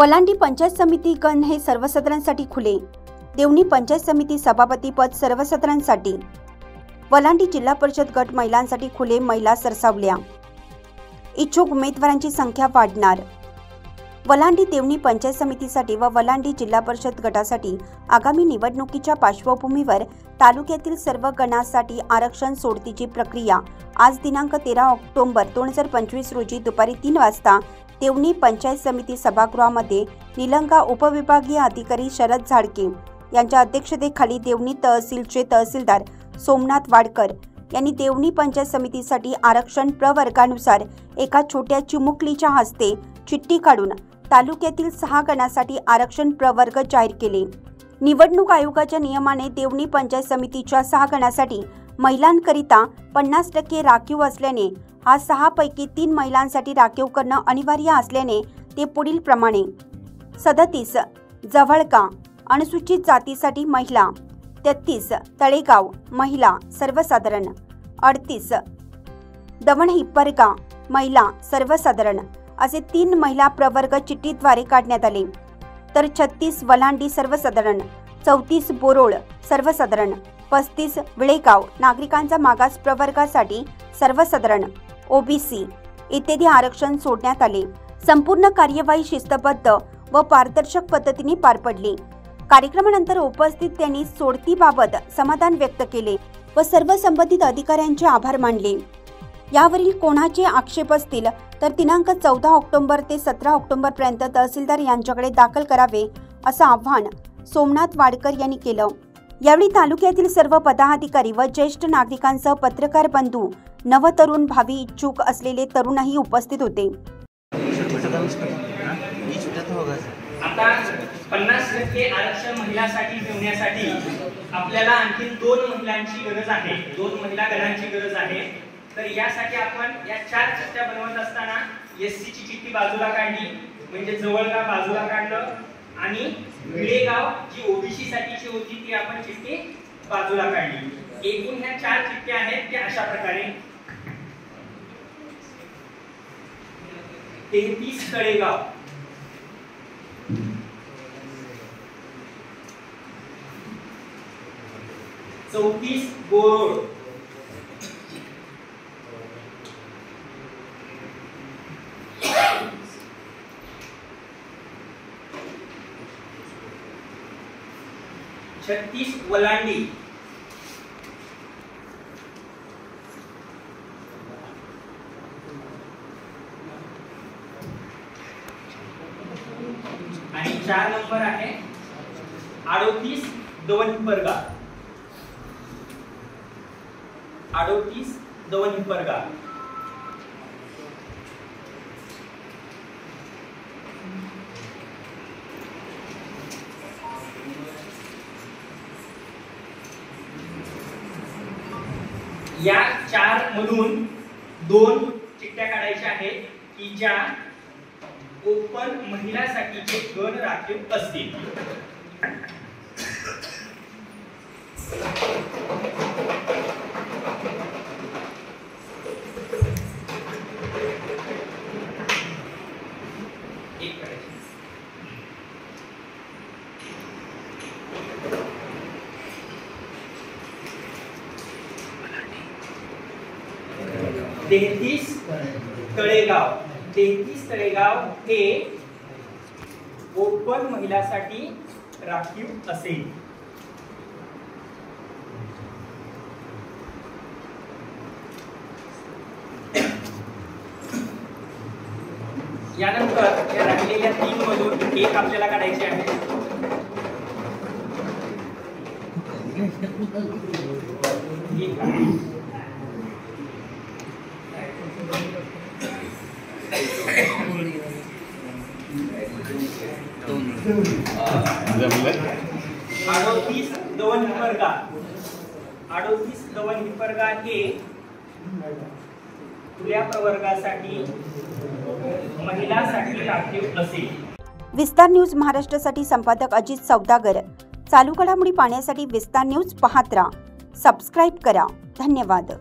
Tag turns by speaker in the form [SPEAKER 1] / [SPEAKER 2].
[SPEAKER 1] वलांडी पंचायत समिती गण हे सर्वसाधारणसाठी खुले। देवणी पंचायत समिती सभापती पद सर्वसाधारणसाठी। वलांडी जिल्हा परिषद गट महिलांसाठी खुले। महिला सरसावल्या। इच्छुक उमेदवारांची संख्या वाढणार। वलांडी देवणी पंचायत समितीसाठी व वलांडी जिल्हा परिषद गटासाठी आगामी निवडणुकीच्या पार्श्वभूमीवर तालुक्यातील सर्व गणांसाठी आरक्षण सोडतीची प्रक्रिया आज दिनांक 13 ऑक्टोबर 2025 रोजी दुपारी 3 वाजता देवणी पंचायत समिती सभागृहामध्ये निलंगा उपविभागीय अधिकारी शरद झाडके यांच्या अध्यक्षतेखाली देवणी तहसीलचे तहसीलदार सोमनाथ वाडकर यांनी देवणी पंचायत समितीसाठी आरक्षण प्रवर्गानुसार एका छोट्या चिमुकलीच्या हस्ते चिठ्ठी काढून तालुक्यातील 6 गणांसाठी आरक्षण प्रवर्ग जाहीर केले। निवडणूक आयोगाच्या नियमाने देवणी पंचायत समितीच्या 6 गणांसाठी महिलांकरिता 50% राखीव असल्याने हा 6 पैकी 3 महिलांसाठी राखीव करणं अनिवार्य असल्याने ते पुढील प्रमाणे: 37 जवळका अनुसूचित जातीसाठी महिला, 33 तळेगाव महिला सर्वसाधारण, 38 दवणहिप्परगा महिला सर्वसाधारण असे 3 महिला प्रवर्ग चिठ्ठीद्वारे काढण्यात आले। तर 36 वलांडी सर्वसाधारण, 34 बोरोळ सर्वसाधारण, 35 विळेगाव नागरिकांचा मागास प्रवर्गासाठी सर्वसाधारण ओबीसी इत्यादी आरक्षण सोडण्यात आले। संपूर्ण कार्यवाही शिस्तबद्ध व पारदर्शक पद्धतीने पार पडली। कार्यक्रमानंतर उपस्थित त्यांनी सोडतीबाबत समाधान व्यक्त केले व सर्व संबंधित अधिकाऱ्यांचे आभार मानले। यावरील कोणाचे आक्षेप असतील तर दिनांक 14 ऑक्टोबर ते 17 ऑक्टोबर पर्यंत तहसीलदार यांच्याकडे दाखल करावे असं आवाहन सोमनाथ वाडकर यांनी केलं। यावेळी तालुक्यातील सर्व पदाधिकारी व ज्येष्ठ नागरिकांसह पत्रकार बंधू, नवतरुण भावी इच्छुक असलेले तरुणही उपस्थित होते।
[SPEAKER 2] आता 50% आरक्षण महिलांसाठी मिळवण्यासाठी आपल्याला आणखी 2 महिलांची गरज आहे, 2 महिला गणांची गरज आहे। तर यासाठी आपण या 4 चिठ्ठ्या बनवत असताना एससी ची चिठ्ठी बाजूला काढली, म्हणजे जवळगाव बाजूला काढलं आणि विळेगाव जी ओबीसी साठीची होती ती आपण चिठ्ठी बाजूला काढली। एकूण ह्या 4 चिठ्ठ्या आहेत त्या अशा प्रकारे: 33 तळेगाव, 34 बोरोळ, 36 वलांडी, आणि 4 नंबर आहे 38 दवणहिप्परगा, 38 दवणहिप्परगा। या 4 मधून 2 चिठ्ठ्या काढायच्या आहेत की ज्या ओपन महिलांसाठीचे गण राखीव असतील। एक करायची। तेहतीस तळेगाव हे ओपन महिलांसाठी राखीव असेल। यानंतर या राहिलेल्या 3 मधून एक आपल्याला काढायची आहे। अडोतीस दवणहिप्परगा हे खुल्या प्रवर्गासाठी महिलांसाठी राखीव असेल।
[SPEAKER 1] विस्तार न्यूज महाराष्ट्रासाठी संपादक अजित सौदागर। चालू घडामोडी पाहण्यासाठी विस्तार न्यूज पाहत राहा, सबस्क्राइब करा। धन्यवाद।